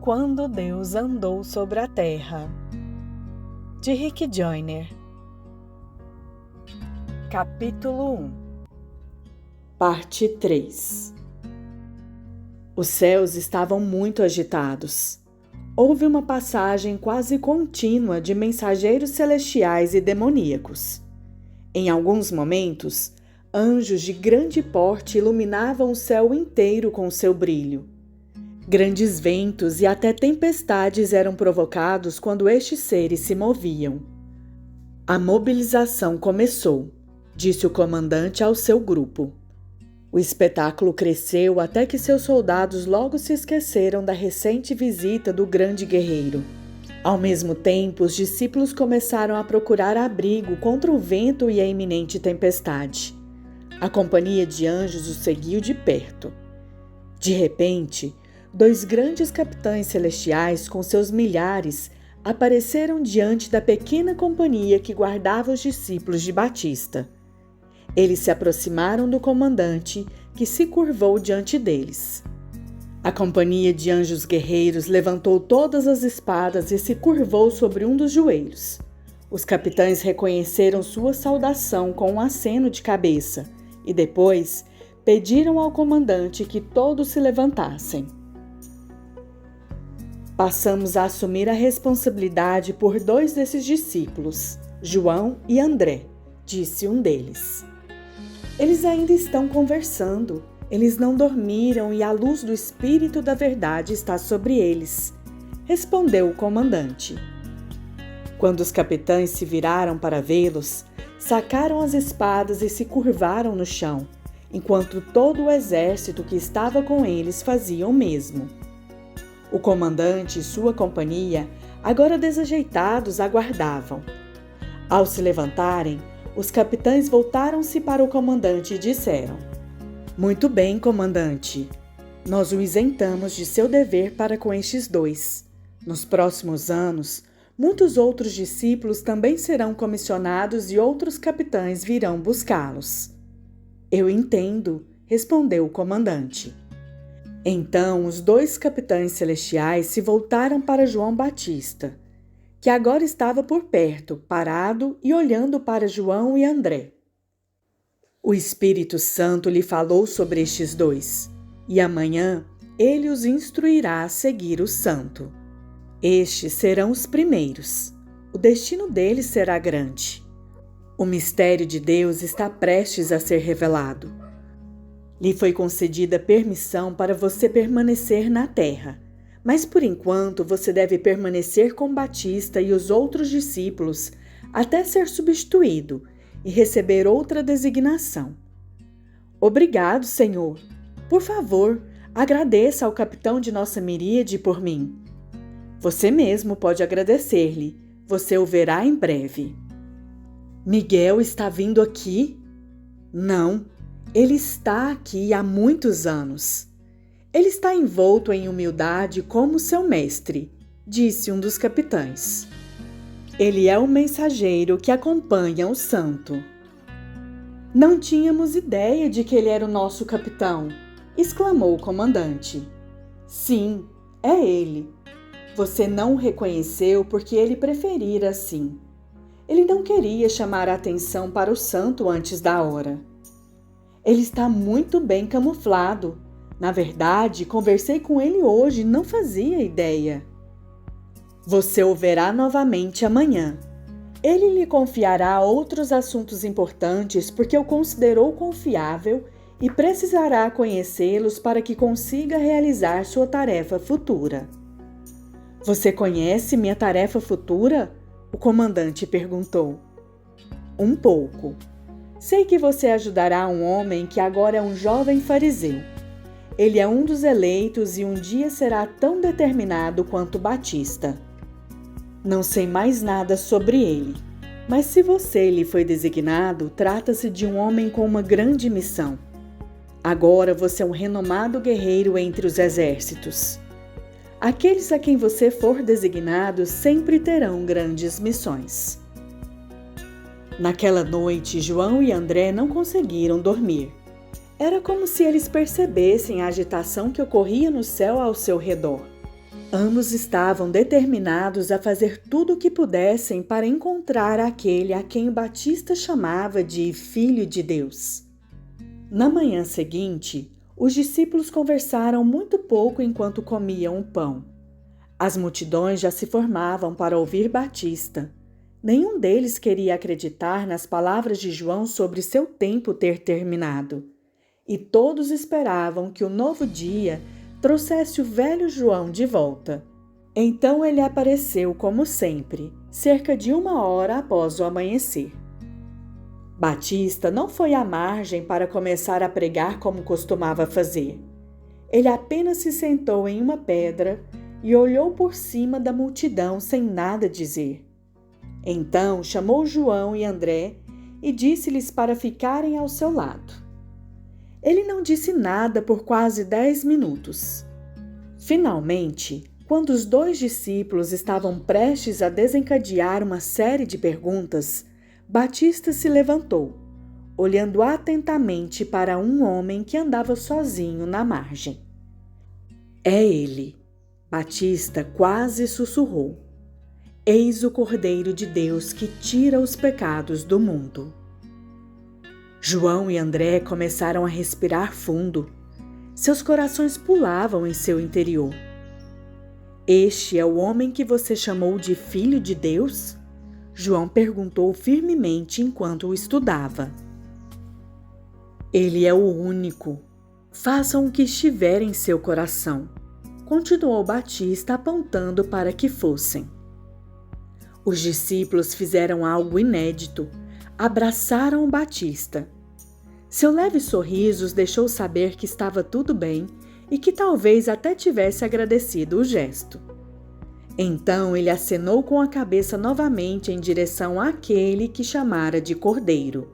quando Deus andou sobre a terra. De Rick Joyner. Capítulo 1. Parte 3. Os céus estavam muito agitados. Houve uma passagem quase contínua de mensageiros celestiais e demoníacos. Em alguns momentos, anjos de grande porte iluminavam o céu inteiro com seu brilho. Grandes ventos e até tempestades eram provocados quando estes seres se moviam. A mobilização começou, disse o comandante ao seu grupo. O espetáculo cresceu até que seus soldados logo se esqueceram da recente visita do grande guerreiro. Ao mesmo tempo, os discípulos começaram a procurar abrigo contra o vento e a iminente tempestade. A companhia de anjos os seguiu de perto. De repente, 2 grandes capitães celestiais com seus milhares apareceram diante da pequena companhia que guardava os discípulos de Batista. Eles se aproximaram do comandante, que se curvou diante deles. A companhia de anjos guerreiros levantou todas as espadas e se curvou sobre um dos joelhos. Os capitães reconheceram sua saudação com um aceno de cabeça e depois pediram ao comandante que todos se levantassem. Passamos a assumir a responsabilidade por 2 desses discípulos, João e André, disse um deles. Eles ainda estão conversando, eles não dormiram e a luz do Espírito da Verdade está sobre eles, respondeu o comandante. Quando os capitães se viraram para vê-los, sacaram as espadas e se curvaram no chão, enquanto todo o exército que estava com eles fazia o mesmo. O comandante e sua companhia, agora desajeitados, aguardavam. Ao se levantarem, os capitães voltaram-se para o comandante e disseram: "Muito bem, comandante. Nós o isentamos de seu dever para com estes 2. Nos próximos anos, muitos outros discípulos também serão comissionados e outros capitães virão buscá-los." "Eu entendo", respondeu o comandante. Então os 2 capitães celestiais se voltaram para João Batista, que agora estava por perto, parado e olhando para João e André. O Espírito Santo lhe falou sobre estes 2, e amanhã ele os instruirá a seguir o santo. Estes serão os primeiros. O destino deles será grande. O mistério de Deus está prestes a ser revelado. Lhe foi concedida permissão para você permanecer na terra, mas por enquanto você deve permanecer com Batista e os outros discípulos até ser substituído e receber outra designação. "Obrigado, Senhor. Por favor, agradeça ao capitão de nossa miríade por mim." "Você mesmo pode agradecer-lhe. Você o verá em breve." "Miguel está vindo aqui?" "Não. Ele está aqui há muitos anos. Ele está envolto em humildade como seu mestre", disse um dos capitães. "Ele é o mensageiro que acompanha o santo." "Não tínhamos ideia de que ele era o nosso capitão", exclamou o comandante. "Sim, é ele. Você não o reconheceu porque ele preferira assim. Ele não queria chamar a atenção para o santo antes da hora. Ele está muito bem camuflado. Na verdade, conversei com ele hoje e não fazia ideia." "Você o verá novamente amanhã. Ele lhe confiará outros assuntos importantes porque o considerou confiável e precisará conhecê-los para que consiga realizar sua tarefa futura." "Você conhece minha tarefa futura?" o comandante perguntou. "Um pouco. Sei que você ajudará um homem que agora é um jovem fariseu. Ele é um dos eleitos e um dia será tão determinado quanto Batista. Não sei mais nada sobre ele, mas se você lhe foi designado, trata-se de um homem com uma grande missão. Agora você é um renomado guerreiro entre os exércitos. Aqueles a quem você for designado sempre terão grandes missões." Naquela noite, João e André não conseguiram dormir. Era como se eles percebessem a agitação que ocorria no céu ao seu redor. Ambos estavam determinados a fazer tudo o que pudessem para encontrar aquele a quem o Batista chamava de Filho de Deus. Na manhã seguinte, os discípulos conversaram muito pouco enquanto comiam o pão. As multidões já se formavam para ouvir Batista. Nenhum deles queria acreditar nas palavras de João sobre seu tempo ter terminado. E todos esperavam que o novo dia trouxesse o velho João de volta. Então ele apareceu como sempre, cerca de 1 hora após o amanhecer. Batista não foi à margem para começar a pregar como costumava fazer. Ele apenas se sentou em uma pedra e olhou por cima da multidão sem nada dizer. Então chamou João e André e disse-lhes para ficarem ao seu lado. Ele não disse nada por quase 10 minutos. Finalmente, quando os 2 discípulos estavam prestes a desencadear uma série de perguntas, Batista se levantou, olhando atentamente para um homem que andava sozinho na margem. É ele, Batista quase sussurrou. Eis o Cordeiro de Deus que tira os pecados do mundo. João e André começaram a respirar fundo. Seus corações pulavam em seu interior. Este é o homem que você chamou de Filho de Deus? João perguntou firmemente enquanto o estudava. Ele é o único. Façam o que estiver em seu coração, continuou Batista apontando para que fossem. Os discípulos fizeram algo inédito. Abraçaram o Batista. Seu leve sorriso os deixou saber que estava tudo bem e que talvez até tivesse agradecido o gesto. Então ele acenou com a cabeça novamente em direção àquele que chamara de Cordeiro.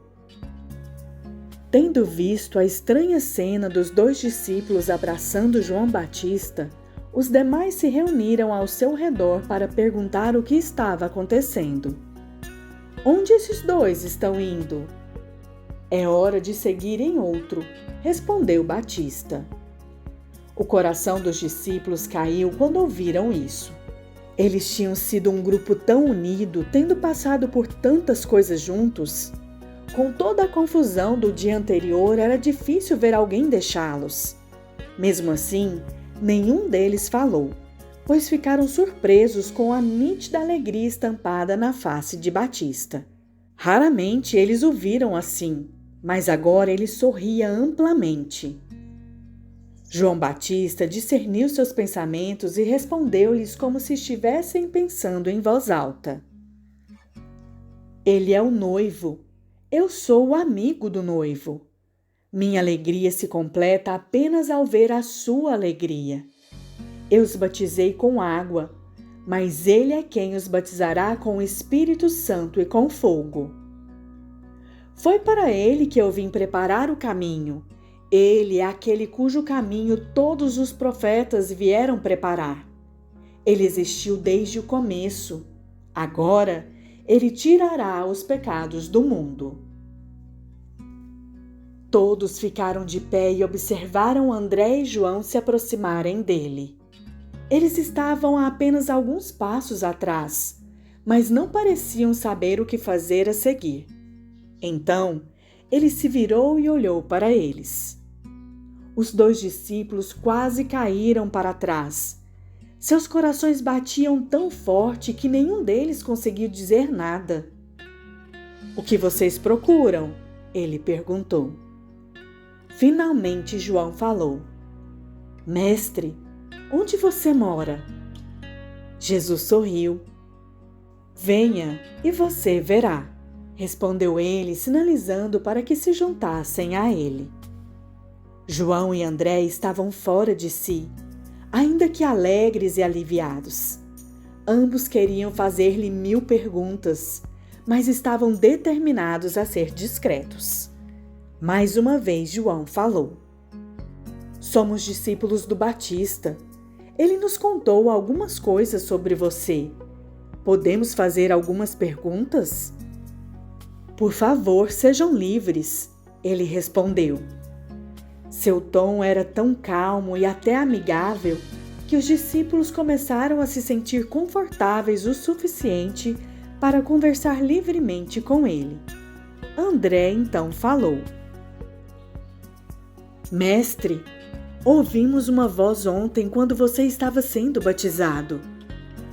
Tendo visto a estranha cena dos 2 discípulos abraçando João Batista, os demais se reuniram ao seu redor para perguntar o que estava acontecendo. Onde esses 2 estão indo? É hora de seguirem outro, respondeu Batista. O coração dos discípulos caiu quando ouviram isso. Eles tinham sido um grupo tão unido, tendo passado por tantas coisas juntos. Com toda a confusão do dia anterior, era difícil ver alguém deixá-los. Mesmo assim, nenhum deles falou, pois ficaram surpresos com a nítida alegria estampada na face de Batista. Raramente eles o viram assim, mas agora ele sorria amplamente. João Batista discerniu seus pensamentos e respondeu-lhes como se estivessem pensando em voz alta. Ele é o noivo. Eu sou o amigo do noivo. Minha alegria se completa apenas ao ver a sua alegria. Eu os batizei com água, mas ele é quem os batizará com o Espírito Santo e com fogo. Foi para ele que eu vim preparar o caminho. Ele é aquele cujo caminho todos os profetas vieram preparar. Ele existiu desde o começo. Agora, ele tirará os pecados do mundo. Todos ficaram de pé e observaram André e João se aproximarem dele. Eles estavam a apenas alguns passos atrás, mas não pareciam saber o que fazer a seguir. Então, ele se virou e olhou para eles. Os 2 discípulos quase caíram para trás. Seus corações batiam tão forte que nenhum deles conseguiu dizer nada. O que vocês procuram? Ele perguntou. Finalmente João falou. Mestre, onde você mora? Jesus sorriu. Venha e você verá, respondeu ele, sinalizando para que se juntassem a ele. João e André estavam fora de si, ainda que alegres e aliviados. Ambos queriam fazer-lhe 1000 perguntas, mas estavam determinados a ser discretos. Mais uma vez João falou. Somos discípulos do Batista. Ele nos contou algumas coisas sobre você. Podemos fazer algumas perguntas? Por favor, sejam livres, ele respondeu. Seu tom era tão calmo e até amigável que os discípulos começaram a se sentir confortáveis o suficiente para conversar livremente com ele. André então falou: Mestre, ouvimos uma voz ontem quando você estava sendo batizado.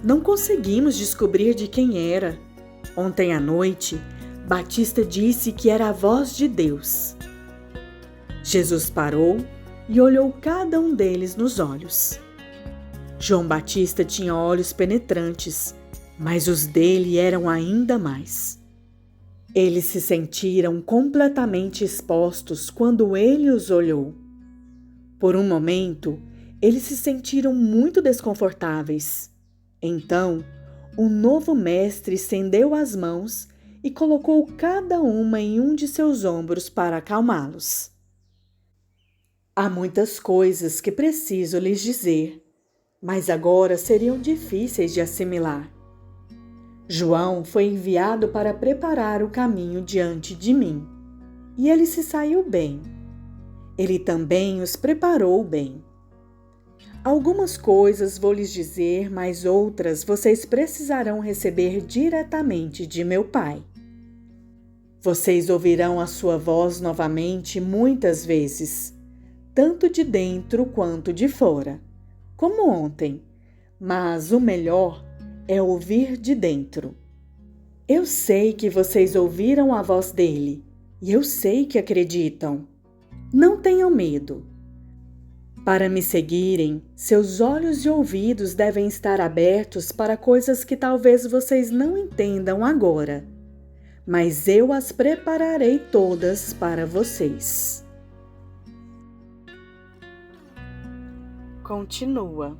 Não conseguimos descobrir de quem era. Ontem à noite, Batista disse que era a voz de Deus. Jesus parou e olhou cada um deles nos olhos. João Batista tinha olhos penetrantes, mas os dele eram ainda mais. Eles se sentiram completamente expostos quando ele os olhou. Por um momento, eles se sentiram muito desconfortáveis. Então, o novo mestre estendeu as mãos e colocou cada uma em um de seus ombros para acalmá-los. Há muitas coisas que preciso lhes dizer, mas agora seriam difíceis de assimilar. João foi enviado para preparar o caminho diante de mim, e ele se saiu bem. Ele também os preparou bem. Algumas coisas vou lhes dizer, mas outras vocês precisarão receber diretamente de meu Pai. Vocês ouvirão a sua voz novamente muitas vezes, tanto de dentro quanto de fora, como ontem, mas o melhor é ouvir de dentro. Eu sei que vocês ouviram a voz dele, e eu sei que acreditam. Não tenham medo. Para me seguirem, seus olhos e ouvidos devem estar abertos para coisas que talvez vocês não entendam agora, mas eu as prepararei todas para vocês. Continua.